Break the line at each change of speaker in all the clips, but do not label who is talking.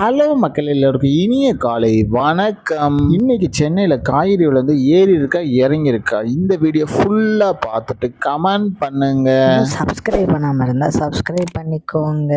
Hello மக்கள் எல்லோருக்கும் இனிய காலை வணக்கம். இன்னைக்கு சென்னையில் காய்கறி விலை ஏறி இருக்கா இறங்கி இருக்கா, இந்த வீடியோ ஃபுல்லாக பார்த்துட்டு கமெண்ட் பண்ணுங்க.
சப்ஸ்கிரைப் பண்ணாமல் இருந்தால் சப்ஸ்கிரைப் பண்ணிக்கோங்க.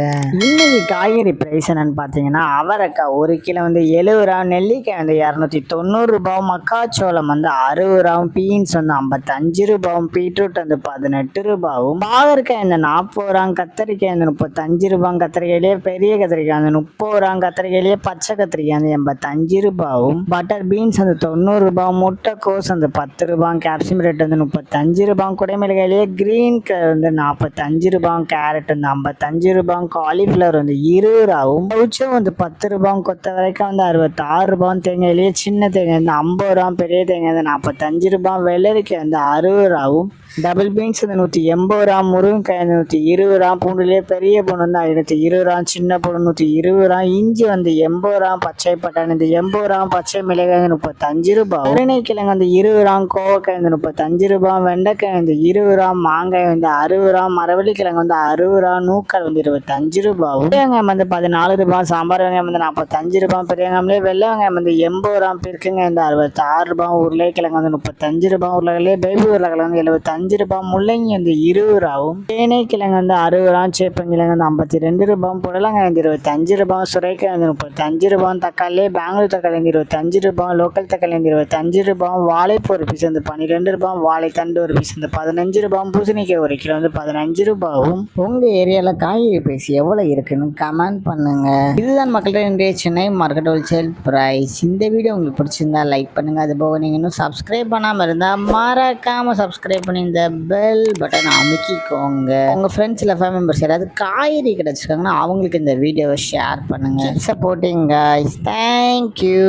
இன்னைக்கு காய்கறி ப்ரைஸ் என்னன்னு பார்த்தீங்கன்னா, அவரைக்காய் 1 கிலோ 70 ரூபா, நெல்லிக்காய் 290 ரூபாய், மக்காச்சோளம் 60 ரூபாய், பீன்ஸ் 55 ரூபாய், பீட்ரூட் 18 ரூபாயும், பாகற்காய் 40 ரூபாய், கத்திரிக்காய் 35 ரூபாய், கத்திரிக்காயிலே பெரிய கத்திரிக்காய் 30 ரூபாய், கத்திரிக்காயிலேயே பச்சை கத்திரிக்காய் 85 ரூபாயும், பட்டர் பீன்ஸ் 90 ரூபாய், முட்டைக்கோஸ் 10 ரூபாய், கேப்சிகம் ரேட் 35 ரூபாய், குடைமிளகாயிலேயே கிரீன் கலர் 45 ரூபாய், கேரட் 55 ரூபாய், காலிஃப்ளவர் 20 ரூபாயும், பவுச்சம் 10 ரூபாய், கொத்தவரைக்காய் 66 ரூபாய், தேங்காயிலேயே சின்ன தேங்காய் 50 ரூபாய், பெரிய தேங்காய் 45 ரூபாய், வெள்ளரிக்காய் 60 ரூபாயும், டபுள் பீன்ஸ் 180 ரூபா, முருங்கைக்காய் 120 ரூபா, பூண்டுலேயே பெரிய பூண்டு 520 ரூபா, சின்ன பூண்டு 120 ரூபா, இஞ்சி 80 ரூபா, பச்சை பட்டாணி 80 ரூபா, பச்சை மிளகாய் 35 ரூபா, உருளைக்கிழங்கு 20 ரூபா, கோவக்காய் 35 ரூபா, வெண்டைக்காய் 20 ரூபா, மாங்காய் 60 ரூபா, மரவள்ளிக்கிழங்கு 60 ரூபா, நூக்கால் 25 ரூபா, வெங்காயம் 14 ரூபா, சாம்பார் வெங்காயம் 45 ரூபா, பெரிய வெங்காயம்லேயே வெள்ளை வெங்காயம் 80 ரூபா, பிற்குங்க 66 ரூபா, உருளைக்கிழங்கு 35 ரூபா, உருளைக்கிழங்கு பேபி உருளைக்கிழங்கு 75 ரூபாய், முள்ளங்கி 20 ரூபாயும், தேனை கிழங்கு 60 ரூபா, சேப்பங்கிழங்கு 52 ரூபாய், புடலங்காய் 25 ரூபாய், சுரைக்காய் 35 ரூபாய், தக்காளி பெங்களூர் தக்காளி 25 ரூபாய், லோக்கல் தக்காளி 25 ரூபாய், வாழைப்பூ ஒரு பீஸ் 12 ரூபாய், வாழைத்தண்டு ஒரு பீஸ் 15 ரூபாய், பூசணிக்காய் 1 கிலோ 15 ரூபாயும். உங்க ஏரியாவில் காய்கறி பிரைஸ் எவ்வளவு இருக்குன்னு கமெண்ட் பண்ணுங்க. இதுதான் மக்கள்கிட்ட இன்றைய சென்னை மார்க்கெட் ஹோல்சேல் பிரைஸ். இந்த வீடியோ உங்களுக்கு பிடிச்சிருந்தா லைக் பண்ணுங்க. அது போக நீங்க இன்னும் சப்ஸ்கிரைப் பண்ணாம இருந்தா மறக்காம சப்ஸ்கிரைப் பண்ணி இந்த பெல் பட்டன் அமுக்கிக்கோங்க. உங்க ஃப்ரெண்ட்ஸ் இல்லை ஃபேமிலி மெம்பர்ஸ் யாராவது காய்கறி கிடைச்சிருக்காங்கன்னா அவங்களுக்கு இந்த வீடியோவை ஷேர் பண்ணுங்க. Supporting guys. தேங்க்யூ.